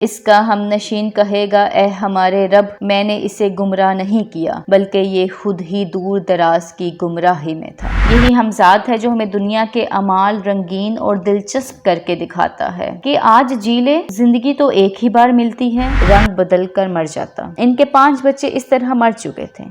اس کا ہم نشین کہے گا اے ہمارے رب میں نے اسے گمراہ نہیں کیا بلکہ یہ خود ہی دور دراز کی گمراہی میں تھا۔ یہی ہم ذات ہے جو ہمیں دنیا کے اعمال رنگین اور دلچسپ کر کے دکھاتا ہے کہ آج جی لے، زندگی تو ایک ہی بار ملتی ہے، رنگ بدل کر مر جاتا۔ ان کے 5 بچے اس طرح مر چکے تھے۔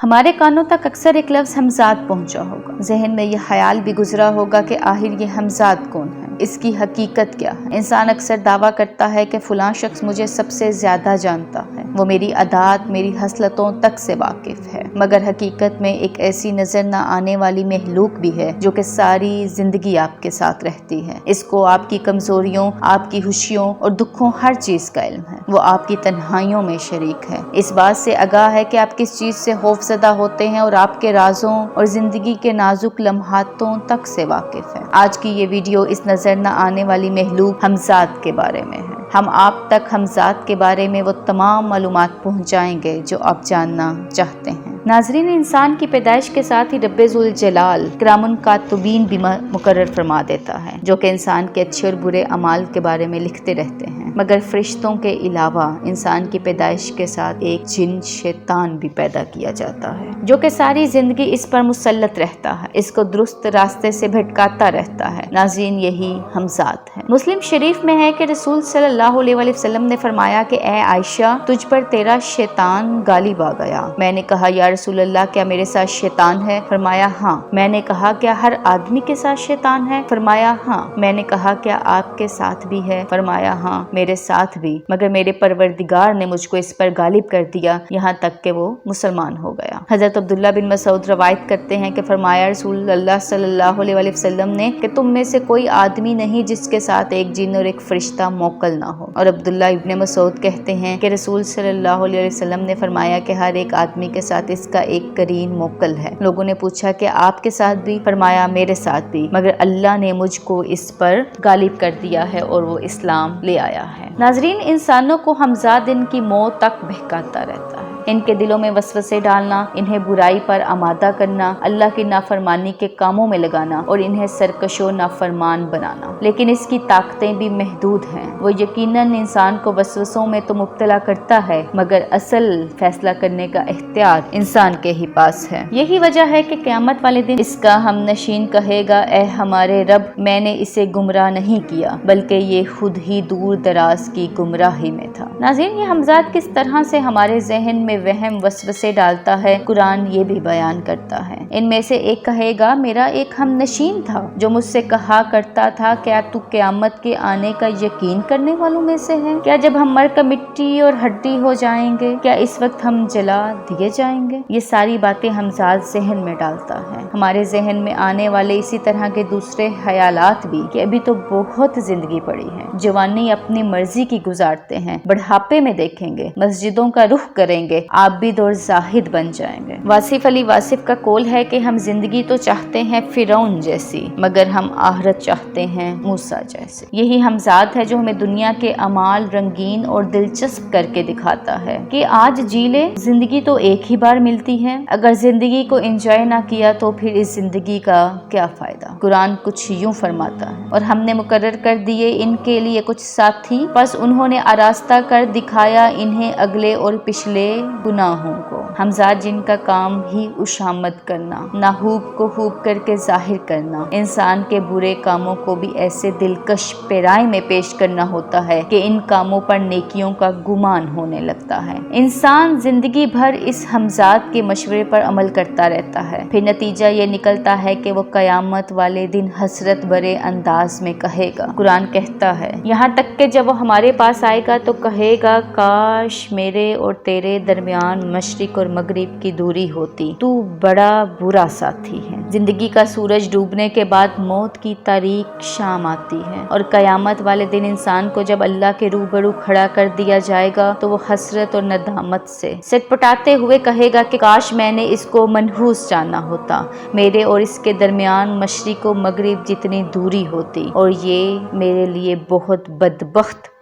ہمارے کانوں تک اکثر ایک لفظ ہمزاد پہنچا ہوگا، ذہن میں یہ خیال بھی گزرا ہوگا کہ آخر یہ ہمزاد کون ہے، اس کی حقیقت کیا ہے۔ انسان اکثر دعویٰ کرتا ہے کہ فلاں شخص مجھے سب سے زیادہ جانتا ہے، وہ میری عادات میری خصلتوں تک سے واقف ہے، مگر حقیقت میں ایک ایسی نظر نہ آنے والی مخلوق بھی ہے جو کہ ساری زندگی آپ کے ساتھ رہتی ہے۔ اس کو آپ کی کمزوریوں، آپ کی خوشیوں اور دکھوں ہر چیز کا علم ہے، وہ آپ کی تنہائیوں میں شریک ہے، اس بات سے آگاہ ہے کہ آپ کس چیز سے خوف زدہ ہوتے ہیں اور آپ کے رازوں اور زندگی کے نازک لمحاتوں تک سے واقف ہے۔ آج کی یہ ویڈیو اس نظر نہ آنے والی مخلوق ہمزاد کے بارے میں ہے۔ ہم آپ تک ہمزاد کے بارے میں وہ تمام معلومات پہنچائیں گے جو آپ جاننا چاہتے ہیں۔ ناظرین، انسان کی پیدائش کے ساتھ ہی رب ذوالجلال کرام کاتبین بھی مقرر فرما دیتا ہے جو کہ انسان کے اچھے اور برے اعمال کے بارے میں لکھتے رہتے ہیں، مگر فرشتوں کے علاوہ انسان کی پیدائش کے ساتھ ایک جن شیطان بھی پیدا کیا جاتا ہے جو کہ ساری زندگی اس پر مسلط رہتا ہے، اس کو درست راستے سے بھٹکاتا رہتا ہے۔ ناظرین، یہی ہمزاد ہے۔ مسلم شریف میں ہے کہ رسول صلی اللہ علیہ وسلم نے فرمایا کہ اے عائشہ، تجھ پر تیرا شیطان غالب آ گیا۔ میں نے کہا یا رسول اللہ، کیا میرے ساتھ شیطان ہے؟ فرمایا ہاں۔ میں نے کہا کیا ہر آدمی کے ساتھ شیطان ہے؟ فرمایا ہاں۔ میں نے کہا کیا آپ کے ساتھ بھی ہے؟ فرمایا ہاں، میرے ساتھ بھی، مگر میرے پروردگار نے مجھ کو اس پر غالب کر دیا یہاں تک کہ وہ مسلمان ہو گیا۔ حضرت عبداللہ بن مسعود روایت کرتے ہیں کہ فرمایا رسول اللہ صلی اللہ علیہ وسلم نے کہ تم میں سے کوئی آدمی نہیں جس کے ساتھ ایک جن اور ایک فرشتہ موکل نہ ہو۔ اور عبداللہ ابن مسعود کہتے ہیں کہ رسول صلی اللہ علیہ وسلم نے فرمایا کہ ہر ایک آدمی کے ساتھ اس کا ایک قرین موکل ہے۔ لوگوں نے پوچھا کہ آپ کے ساتھ بھی؟ فرمایا میرے ساتھ بھی، مگر اللہ نے مجھ کو اس پر غالب کر دیا ہے اور وہ اسلام لے آیا ہے۔ ناظرین، انسانوں کو ہمزاد ان کی موت تک بہکاتا رہتا ہے، ان کے دلوں میں وسوسے ڈالنا، انہیں برائی پر آمادہ کرنا، اللہ کی نافرمانی کے کاموں میں لگانا اور انہیں سرکش و نافرمان بنانا، لیکن اس کی طاقتیں بھی محدود ہیں۔ وہ یقیناً انسان کو وسوسوں میں تو مبتلا کرتا ہے، مگر اصل فیصلہ کرنے کا اختیار انسان کے ہی پاس ہے۔ یہی وجہ ہے کہ قیامت والے دن اس کا ہم نشین کہے گا اے ہمارے رب میں نے اسے گمراہ نہیں کیا بلکہ یہ خود ہی دور دراز کی گمراہی میں تھا۔ ناظرین، یہ ہمزاد کس طرح سے ہمارے ذہن میں وہم وسوسے ڈالتا ہے، قرآن یہ بھی بیان کرتا ہے۔ ان میں سے ایک کہے گا میرا ایک ہم نشین تھا جو مجھ سے کہا کرتا تھا کیا تو قیامت کے آنے کا یقین کرنے والوں میں سے ہے؟ کیا جب ہم مر کر مٹی اور ہڈی ہو جائیں گے کیا اس وقت ہم جلا دیے جائیں گے؟ یہ ساری باتیں ہمزاد ذہن میں ڈالتا ہے۔ ہمارے ذہن میں آنے والے اسی طرح کے دوسرے خیالات بھی کہ ابھی تو بہت زندگی پڑی ہے، جوانی اپنی مرضی کی گزارتے ہیں، بڑھاپے میں دیکھیں گے، مسجدوں کا رخ کریں گے، عابد اور زاہد بن جائیں گے۔ واصف علی واصف کا قول ہے کہ ہم زندگی تو چاہتے ہیں فرعون جیسی، مگر ہم آخرت چاہتے ہیں موسیٰ جیسی۔ یہی ہمزاد ہے جو ہمیں دنیا کے اعمال رنگین اور دلچسپ کر کے دکھاتا ہے کہ آج جی لے، زندگی تو ایک ہی بار ملتی ہے، اگر زندگی کو انجوائے نہ کیا تو پھر اس زندگی کا کیا فائدہ۔ قرآن کچھ یوں فرماتا ہے اور ہم نے مقرر کر دیے ان کے لیے کچھ ساتھی، پس انہوں نے آراستہ کر دکھایا انہیں اگلے اور پچھلے گناہوں کو۔ ہمزاد جن کا کام ہی اشامت کرنا، ناحوب کو خوب کر کے ظاہر کرنا، انسان کے برے کاموں کو بھی ایسے دلکش پیرائی میں پیش کرنا ہوتا ہے کہ ان کاموں پر نیکیوں کا گمان ہونے لگتا ہے۔ انسان زندگی بھر اس ہمزاد کے مشورے پر عمل کرتا رہتا ہے، پھر نتیجہ یہ نکلتا ہے کہ وہ قیامت والے دن حسرت بھرے انداز میں کہے گا۔ قرآن کہتا ہے یہاں تک کہ جب وہ ہمارے پاس آئے گا تو کہے گا کاش میرے اور تیرے درمیان مشرق اور مغرب کی دوری ہوتی، تو بڑا برا ساتھی ہے۔ زندگی کا سورج ڈوبنے کے بعد موت کی تاریک شام آتی ہے اور قیامت والے دن انسان کو جب اللہ کے روبرو کھڑا کر دیا جائے گا تو وہ حسرت اور ندامت سے سٹپٹاتے ہوئے کہے گا کہ کاش میں نے اس کو منحوس جانا ہوتا، میرے اور اس کے درمیان مشرق و مغرب جتنی دوری ہوتی، اور یہ میرے لیے بہت بدبخت